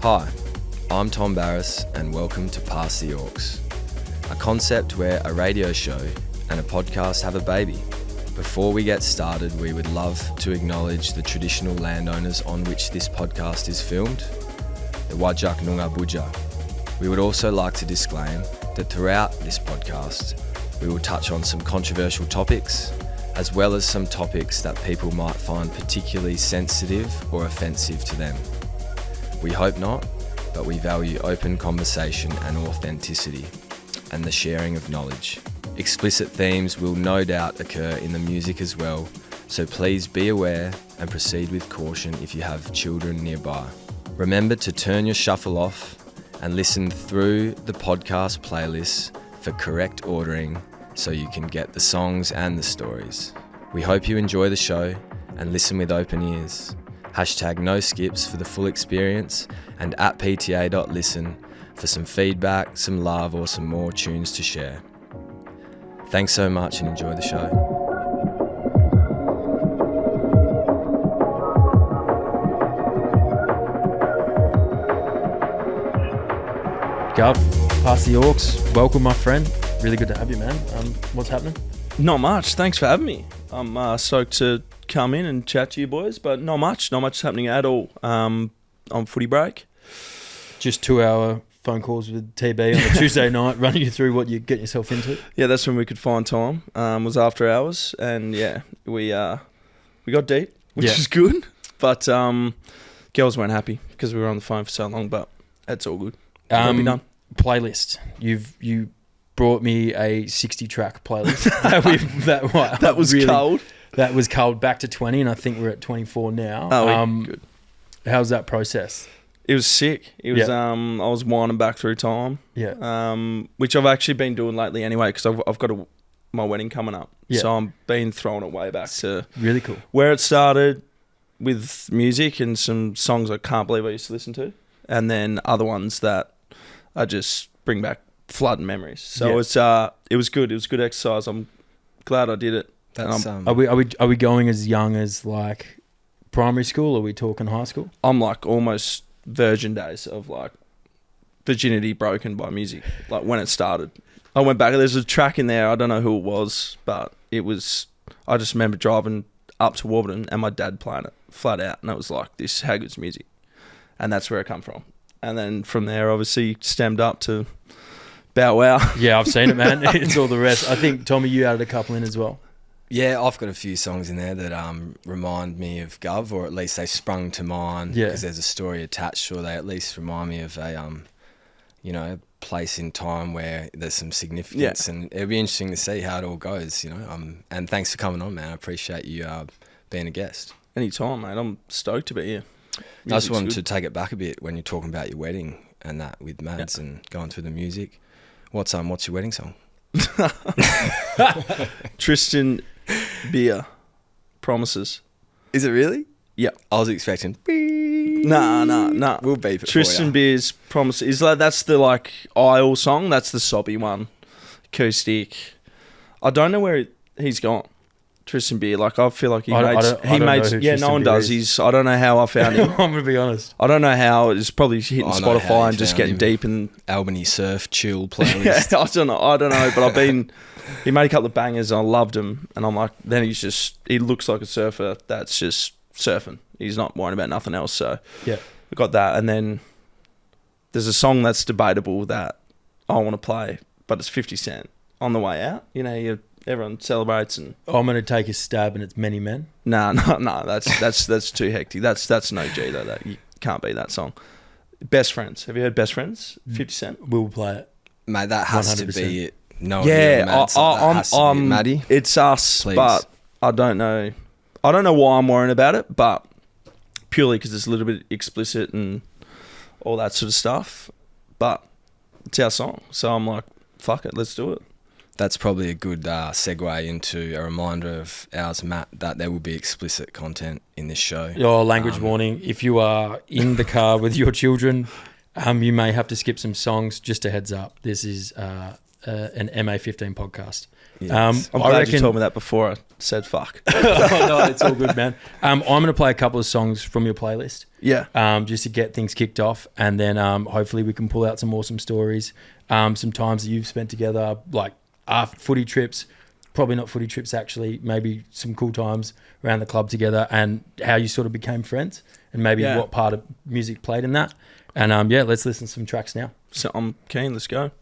Hi, I'm Tom Barrass and welcome to Pass the Orcs, a concept where a radio show and a podcast have a baby. Before we get started, we would love to acknowledge the traditional landowners on which this podcast is filmed, the Wajak Noongar Boodja. We would also like to disclaim that throughout this podcast, we will touch on some controversial topics, as well as some topics that people might find particularly sensitive or offensive to them. We hope not, but we value open conversation and authenticity, and the sharing of knowledge. Explicit themes will no doubt occur in the music as well, so please be aware and proceed with caution if you have children nearby. Remember to turn your shuffle off and listen through the podcast playlists for correct ordering so you can get the songs and the stories. We hope you enjoy the show and listen with open ears. Hashtag no skips for the full experience and at PTA.listen for some feedback, some love or some more tunes to share. Thanks so much and enjoy the show. Gov, Pass the Orcs. Welcome, my friend. Really good to have you, man. What's happening? Not much. Thanks for having me. I'm stoked to come in and chat to you boys, but not much happening at all. On footy break. Just 2-hour phone calls with TB on a Tuesday night, running you through what you get yourself into. Yeah, that's when we could find time. Was after hours, and yeah, we got deep, which is good. But girls weren't happy because we were on the phone for so long. But that's all good. It'll be done. Playlist. You brought me a 60-track playlist. That was really cold. That was cold back to 20, and I think we're at 24 now. Good. How's that process? It was sick. It was. I was winding back through time. Yeah. Which I've actually been doing lately anyway, because I've got my wedding coming up. Yeah. So I'm been throwing it way back to really cool where it started with music and some songs I can't believe I used to listen to, and then other ones that I just bring back flooding memories. So it was good. It was good exercise. I'm glad I did it. That's, are we going as young as like primary school? Or are we talking high school? I'm like almost virgin days of like virginity broken by music. Like when it started, I went back. There's a track in there. I don't know who it was, but it was. I just remember driving up to Warburton and my dad playing it flat out, and it was like, this how good's music, and that's where it come from. And then from there, obviously stemmed up to Bow Wow. Yeah, I've seen it, man. It's all the rest. I think Tommy, you added a couple in as well. Yeah, I've got a few songs in there that remind me of Gov, or at least they sprung to mind because there's a story attached, or they at least remind me of a place in time where there's some significance, and it'll be interesting to see how it all goes, and thanks for coming on, man. I appreciate you being a guest. Anytime, mate. I'm stoked to be here. I just wanted to take it back a bit when you're talking about your wedding and that with Mads and going through the music. What's your wedding song? Tristan Beer, Promises. Is it really? Yeah. I was expecting. Nah. We'll beep it. Tristan Beer's Promises. Is like that's the like Isle song. That's the sobby one, acoustic. I don't know where he's gone. Tristan Beer. Like I feel like he made. Yeah, no one does. I don't know how I found him. I'm gonna be honest. I don't know how. It's probably hitting Spotify and just getting deep in Albany surf chill playlist. Yeah, I don't know. But he made a couple of bangers and I loved him. And I'm like, then he looks like a surfer that's just surfing. He's not worrying about nothing else. So yeah, we got that. And then there's a song that's debatable that I want to play, but it's 50 Cent, On the Way Out. Everyone celebrates and I'm going to take a stab and it's Many Men. No, that's too hectic. That's no G though. That you can't be that song. Best Friends. Have you heard Best Friends? 50 Cent. We'll play it, mate. That has 100%. To be it. No, I'm Maddie. It's us, please. But I don't know. I don't know why I'm worrying about it, but purely because it's a little bit explicit and all that sort of stuff. But it's our song, so I'm like, fuck it, let's do it. That's probably a good segue into a reminder of ours, Matt, that there will be explicit content in this show. Language warning. If you are in the car with your children, you may have to skip some songs. Just a heads up. This is an MA15 podcast. Yes. I'm I glad reckon- you told me that before I said fuck. Oh, no, it's all good, man. I'm going to play a couple of songs from your playlist. Yeah. Just to get things kicked off, and then hopefully we can pull out some awesome stories, some times that you've spent together, like after footy trips, probably not footy trips actually, maybe some cool times around the club together, and how you sort of became friends, and maybe Yeah. what part of music played in that. And let's listen to some tracks now. So I'm keen. Let's go.